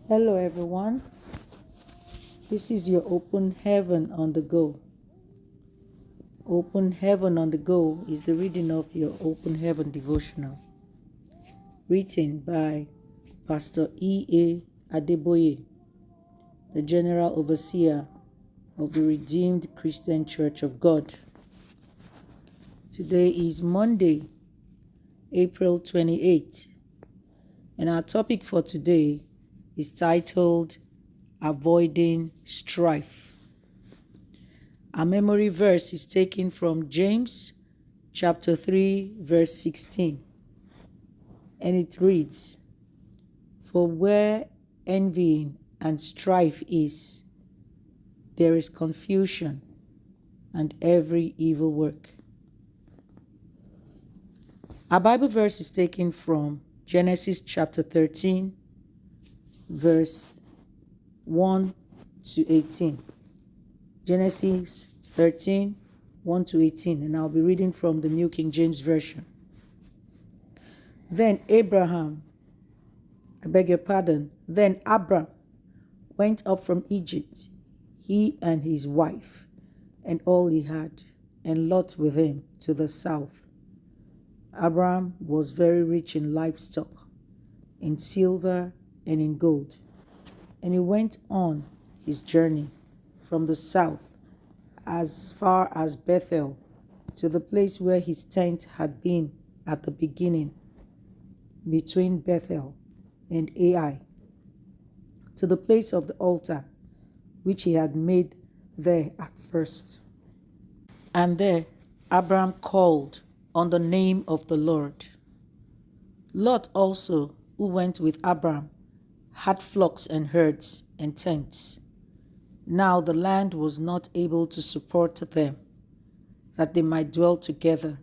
Hello, everyone. This is your Open Heaven on the Go. Open Heaven on the Go is the reading of your Open Heaven devotional, written by Pastor Adeboye, the General Overseer of the Redeemed Christian Church of God. Today is Monday, April 28th, and our topic for today is titled Avoiding Strife. Our memory verse is taken from James chapter 3, verse 16. And it reads, "For where envying and strife is, there is confusion and every evil work." Our Bible verse is taken from Genesis chapter 13, verse 1 to 18. Genesis 13, 1 to 18, and I'll be reading from the New King James Version. Then Abram went up from Egypt, he and his wife, and all he had, and Lot with him to the south. Abram was very rich in livestock, in silver and in gold, and he went on his journey from the south as far as Bethel, to the place where his tent had been at the beginning, between Bethel and Ai, to the place of the altar which he had made there at first. And there Abram called on the name of the Lord. Lot also, who went with Abram, had flocks and herds and tents. Now the land was not able to support them, that they might dwell together,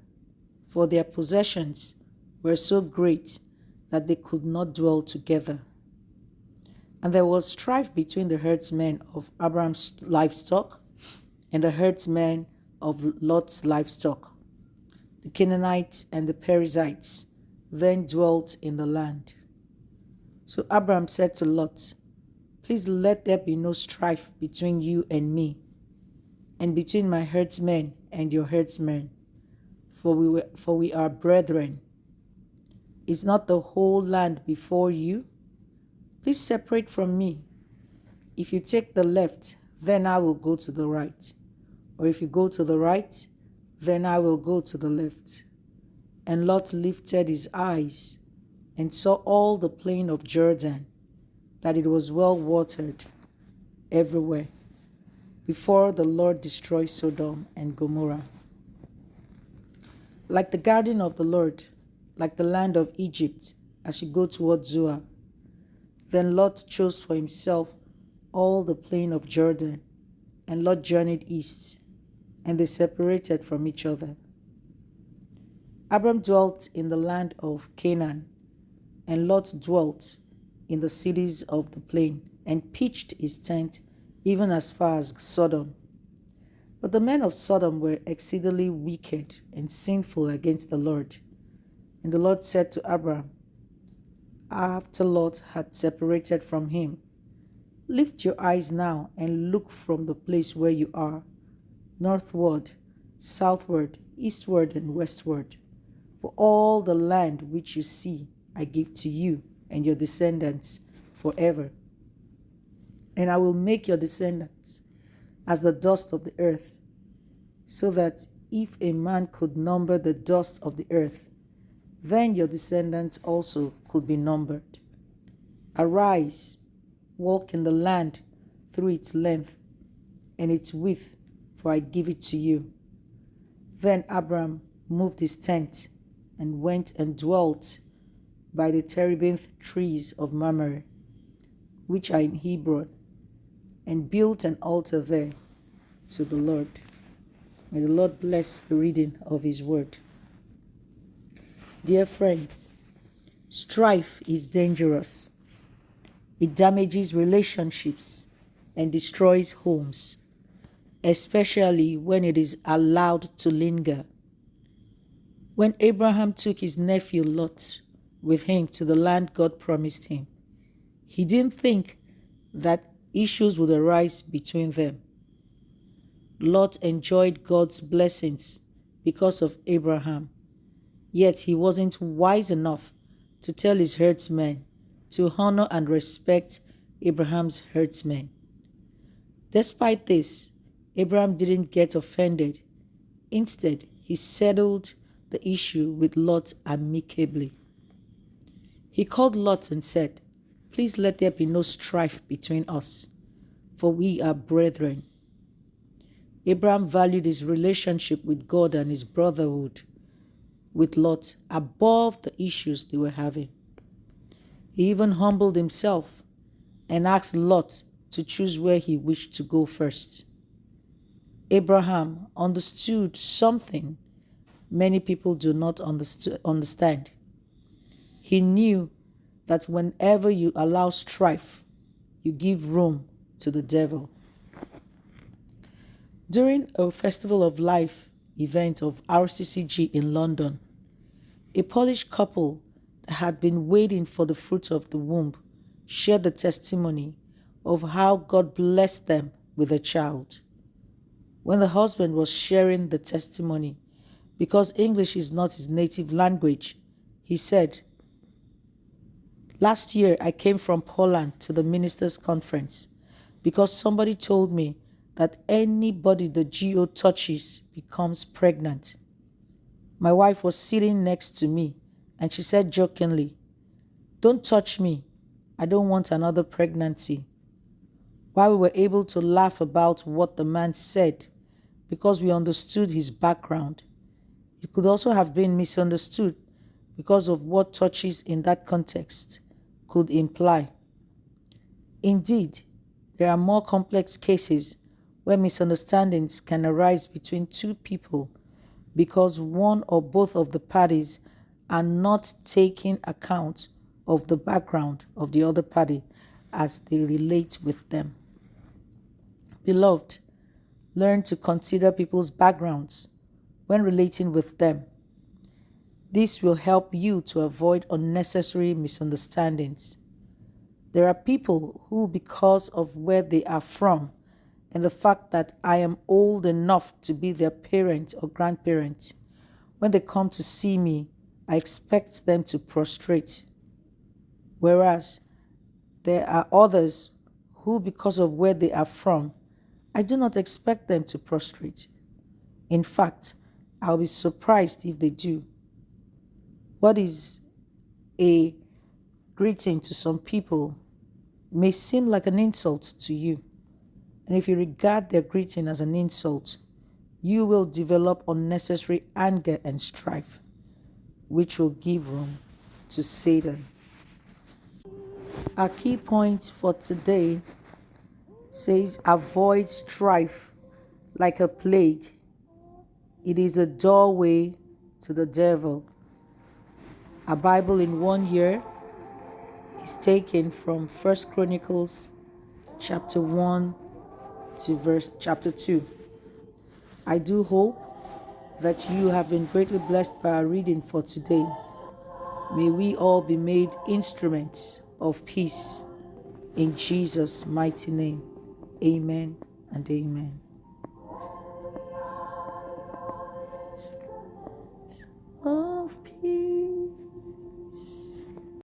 for their possessions were so great that they could not dwell together. And there was strife between the herdsmen of Abram's livestock and the herdsmen of Lot's livestock. The Canaanites and the Perizzites then dwelt in the land. So Abram said to Lot, "Please let there be no strife between you and me, and between my herdsmen and your herdsmen, for we are brethren. Is not the whole land before you? Please separate from me. If you take the left, then I will go to the right, or if you go to the right, then I will go to the left." And Lot lifted his eyes and saw all the plain of Jordan, that it was well watered everywhere, before the Lord destroyed Sodom and Gomorrah. Like the garden of the Lord, like the land of Egypt, as you go toward Zoar. Then Lot chose for himself all the plain of Jordan, and Lot journeyed east, and they separated from each other. Abram dwelt in the land of Canaan, and Lot dwelt in the cities of the plain, and pitched his tent even as far as Sodom. But the men of Sodom were exceedingly wicked and sinful against the Lord. And the Lord said to Abram, after Lot had separated from him, "Lift your eyes now and look from the place where you are, northward, southward, eastward, and westward. For all the land which you see I give to you and your descendants forever. And I will make your descendants as the dust of the earth, so that if a man could number the dust of the earth, then your descendants also could be numbered. Arise, walk in the land through its length and its width, for I give it to you." Then Abram moved his tent and went and dwelt by the terebinth trees of Mamre, which are in Hebron, and built an altar there to the Lord. May the Lord bless the reading of his word. Dear friends, strife is dangerous. It damages relationships and destroys homes, especially when it is allowed to linger. When Abraham took his nephew Lot with him to the land God promised him, He didn't think that issues would arise between them. Lot enjoyed God's blessings because of Abraham, yet he wasn't wise enough to tell his herdsmen to honor and respect Abraham's herdsmen. Despite this, Abraham didn't get offended. Instead, he settled the issue with Lot amicably. He called Lot and said, "Please let there be no strife between us, for we are brethren." Abraham valued his relationship with God and his brotherhood with Lot above the issues they were having. He even humbled himself and asked Lot to choose where he wished to go first. Abraham understood something many people do not understand. He knew that whenever you allow strife, you give room to the devil. During a Festival of Life event of RCCG in London, a Polish couple that had been waiting for the fruit of the womb shared the testimony of how God blessed them with a child. When the husband was sharing the testimony, because English is not his native language, he said, "Last year I came from Poland to the ministers' conference because somebody told me that anybody the GO touches becomes pregnant. My wife was sitting next to me and she said jokingly, 'Don't touch me. I don't want another pregnancy.' While we were able to laugh about what the man said because we understood his background, it could also have been misunderstood because of what touches in that context could imply. Indeed, there are more complex cases where misunderstandings can arise between two people because one or both of the parties are not taking account of the background of the other party as they relate with them. Beloved, learn to consider people's backgrounds when relating with them. This will help you to avoid unnecessary misunderstandings. There are people who, because of where they are from and the fact that I am old enough to be their parent or grandparent, when they come to see me, I expect them to prostrate. Whereas there are others who, because of where they are from, I do not expect them to prostrate. In fact, I'll be surprised if they do. What is a greeting to some people may seem like an insult to you. And if you regard their greeting as an insult, you will develop unnecessary anger and strife, which will give room to Satan. Our key point for today says, avoid strife like a plague. It is a doorway to the devil. Our Bible in 1 year is taken from 1 Chronicles chapter 1 to chapter 2. I do hope that you have been greatly blessed by our reading for today. May we all be made instruments of peace in Jesus' mighty name. Amen and amen.